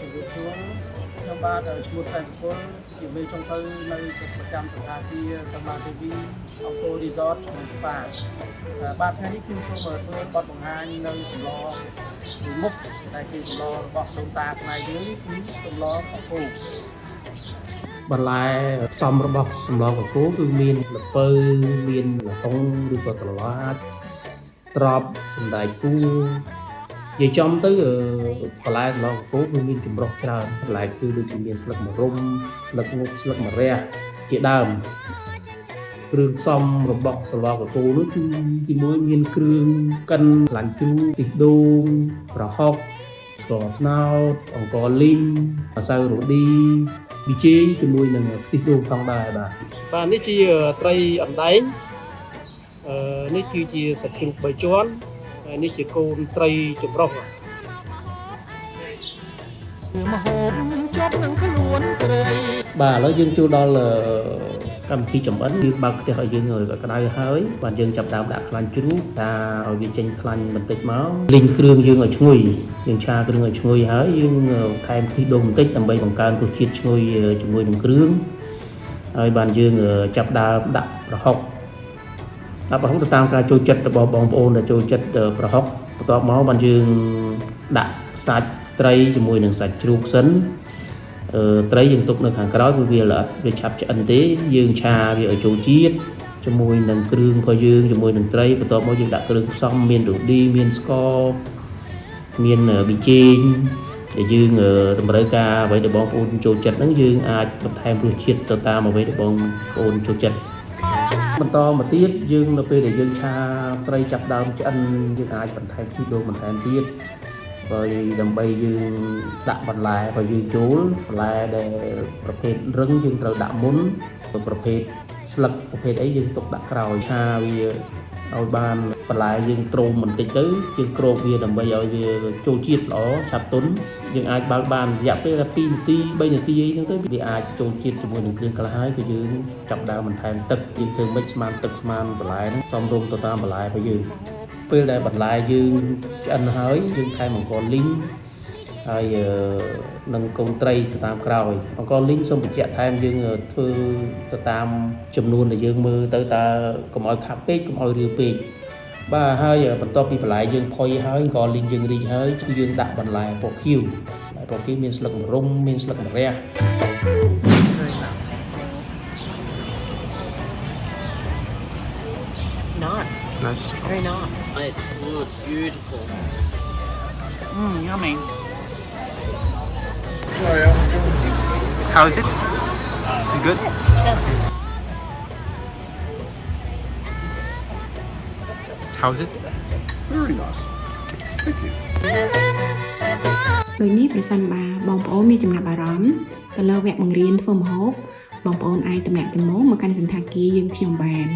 ជំរាបសួរខ្ញុំបាទឈ្មោះសែនពលជាមេចុងភៅនៅប្រចាំសន្តាគារសមាធិវីអង្គរ Resort និង Spa បាទថ្ងៃនេះខ្ញុំសូមធ្វើបទបង្ហាញនៅសម្លពីមុខដែលជាសម្លរបស់ដូនតាខ្មែរយើងគឺសម្លកកូរបន្លែផ្សំរបស់សម្លកកូរគឺមានល្ពៅមានល្ហុងឬក៏ត្រឡាចត្រប់សណ្តែកគួរនិយាយចំទៅបន្លែសម្លកកូរគឺមានចម្រុះច្រើនបន្លែគឺដូចជាមានស្លឹកម្រុំស្លឹកងប់ស្លឹកម្រះជាដើមគ្រឿងផ្សំរបស់សម្លកកូរនោះគឺទីមួយមានគ្រឿងកិនខ្លាញ់ជ្រូកខ្ទិះដូងប្រហុកស្ករត្នោតអង្ករលីងម្សៅរ៉ូឌីប៊ីចេងជាមួយនឹងខ្ទិះដូងផងដែរបាទនេះជាត្រីអណ្ដែងនេះគឺជាសាច់ជ្រូក3ជាន់ហើយនេះជាកូនត្រីចម្រុះមហូបជាប់នឹងខ្លួនស្រីបាទឥឡូវយើងចូលដល់កម្មវិធីចម្អិនយើងបើកខ្ទះឲ្យយើងក្តៅហើយបាទយើងចាប់ដើមដាក់ខ្លាញ់ជ្រូកថាឲ្យវាចេញខ្លាញ់បន្តិចមកលីងគ្រឿងយើងឲ្យឈ្ងុយយើងឆាគ្រឿងឲ្យឈ្ងុយហើយយើងថែមខ្ទិះដូងបន្តិចដើម្បីបង្កើនរសជាតិឈ្ងុយជាមួយនឹងគ្រឿងហើយបានយើងចាប់ដើមដាក់ប្រហុកទៅតាមការចូលចិត្តរបស់បងប្អូនដែលចូលចិត្តប្រហុកបន្ទាប់មកបានយើងដាក់សាច់ត្រីជាមួយនឹងសាច់ជ្រូកសិនត្រីយើងទុកនៅខាងក្រោយព្រោះវាល្អិតវាឆាប់ឆ្អិនទេយើងឆាវាឲ្យចូលជាតិជាមួយនឹងគ្រឿងរបស់យើងជាមួយនឹងត្រីបន្ទាប់មកយើងដាក់គ្រឿងផ្សំមានរ៉ូឌីមានស្ករមានប៊ីចេងដែលយើងតម្រូវការអ្វីដែលបងប្អូនចូលចិត្តហ្នឹងយើងអាចបន្ថែមរសជាតិទៅតាមអ្វីដែលបងប្អូនចូលចិត្តបន្តមកទៀតយើងនៅពេលដែលយើងឆាត្រីចាប់ដើមឆ្អិនយើងអាចបន្ថែមខ្ទិះដូងបន្ថែមទៀតដើម្បីយើងដាក់បន្លែរបស់យើងចូលបន្លែដែលប្រភេទរឹងយើងត្រូវដាក់មុនប្រភេទស្លឹកប្រភេទអីយើងទុកដាក់ក្រោយឆាវាឲ្យបានបន្លែយើងត្រុំបន្តិចទៅយើងគ្របវាដើម្បីឲ្យវាចូលជាតិល្អឆាប់ទន់យើងអាចបើកបានរយៈពេល2នាទី3នាទីអីហ្នឹងទៅវាអាចចូលជាតិជាមួយនឹងគ្រឿងខ្លះហើយគឺយើងចាប់ដើមបន្ថែមទឹកយើងធ្វើមិនស្មានទឹកស្មានបន្លែហ្នឹងសមរម្យទៅតាមបន្លែរបស់យើងពេលដែលបន្លែយើងឆ្អិនហើយយើងថែមអង្ករលីងហើយនឹងកូនត្រីទៅតាមក្រោយអង្ករលីងសូមបញ្ជាក់ថែមយើងធ្វើទៅតាមចំនួនដែលយើងមើលទៅតើកុំឲ្យខាប់ពេកកុំឲ្យរាវពេកបាទហើយបន្ទាប់ពីបន្លែយើងផុយហើយអង្ករលីងយើងរីកហើយគឺយើងដាក់បន្លែពណ៌ខៀវពណ៌ខៀវមានស្លឹកម្រុំមានស្លឹកម្រះNice. Very nice. It's good, beautiful. Yummy. How is it? Is it good? Yes. How is it? Very nice. Thank you. ដូចនេះប្រសិនបើបងប្អូនមានចំណាប់អារម្មណ៍ទៅលើវគ្គបង្រៀនធ្វើម្ហូបបងប្អូនអាចទំនាក់ទំនងមកកាន់សន្តាគារយើងខ្ញុំបាន